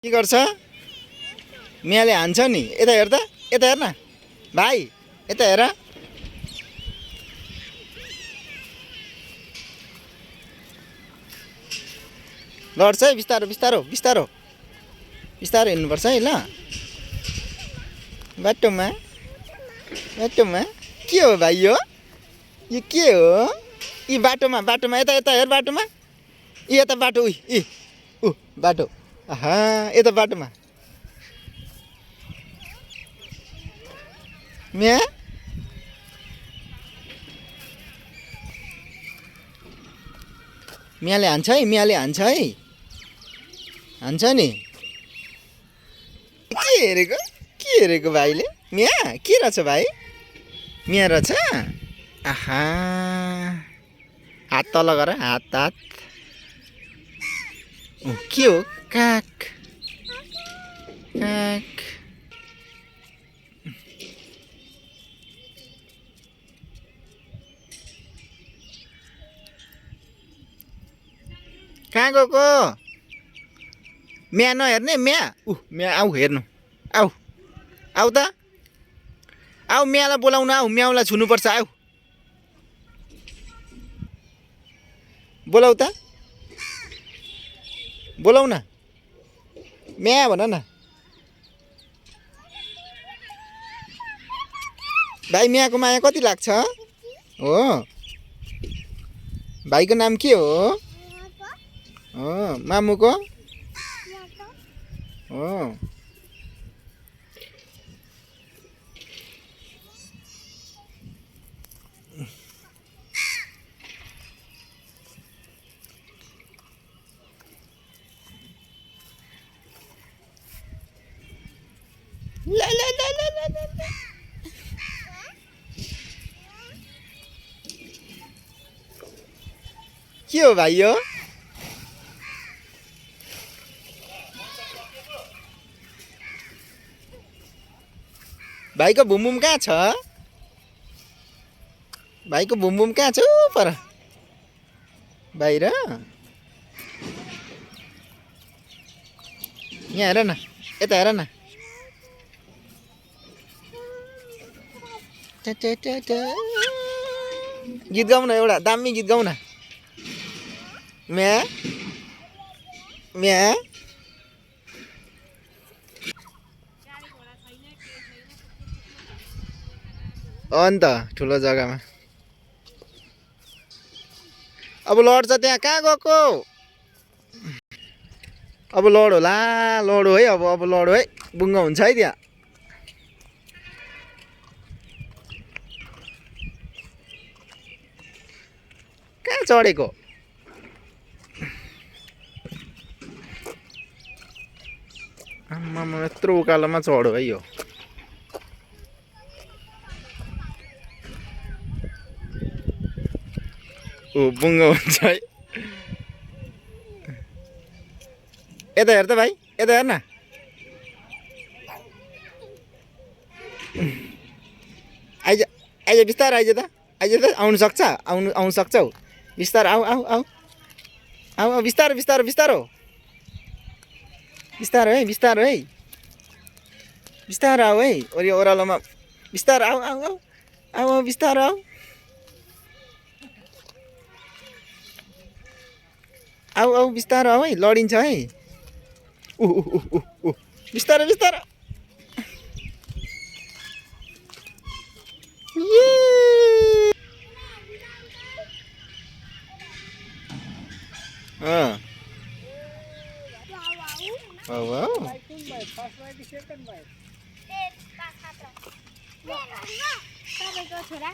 के गर्छ मियाले हान्छ नि यता हेर त यता हेर न भाइ यता हेर लड्छ है बिस्तारो बिस्तारो बिस्तारो बिस्तारो हिँड्नुपर्छ है ल बाटोमा बाटोमा के हो भाइ यो के हो यी बाटोमा बाटोमा यता यता हेर बाटोमा यी यता बाटो ऊ बाटो आहा यता बाटोमा म्या मियाले हान्छ है मियाले हान्छ है हान्छ नि के हेरेको भाइले मिया के रहेछ भाइ मिया रहेछ आहा हात तल गर हात हात के हो काक काक कहाँ गएको म्या नहेर्ने म्या म्या आऊ हेर्नु आऊ आऊ त आऊ म्यालाई बोलाउन आऊ म्याउलाई छुनुपर्छ आऊ बोलाऊ त बोलाऊ न म्या भन न भाइ म्याको माया कति लाग्छ हो भाइको नाम के हो मामुको हो ला ला ला ला ला ला के हो भाइ यो भाइको भुमभुम कहाँ छ भाइको भुमभुम कहाँ छ पर बाहिर यहाँ हेर न यता हेर न गीत गाउँ न एउटा दामी गीत गाउँ न म्या म्या अन्त ठुलो जग्गामा अब लड्छ त्यहाँ कहाँ गएको अब लड होला लडो है अब लडो है बुङ्गा हुन्छ है त्यहाँ कहाँ चढेको आम्मामा यत्रो उकालोमा चढो है यो बुङ्गा हुन्छ है यता हेर त भाइ यता हेर न आइज आइज बिस्तारो आइज त आउनु सक्छ आउनु सक्छौ बिस्तारो आऊ आऊ आऊ आऊ आऊ बिस्तारो बिस्तारो बिस्तारो बिस्तारो है बिस्तारो है बिस्तारो आऊ है ओरि ओह्रालोमा बिस्तारो आऊ आऊ आऊ आऊ आऊ बिस्तारो आऊ आऊ आऊ बिस्तारो आऊ है लडिन्छ है बिस्तारो बिस्तारो छोरा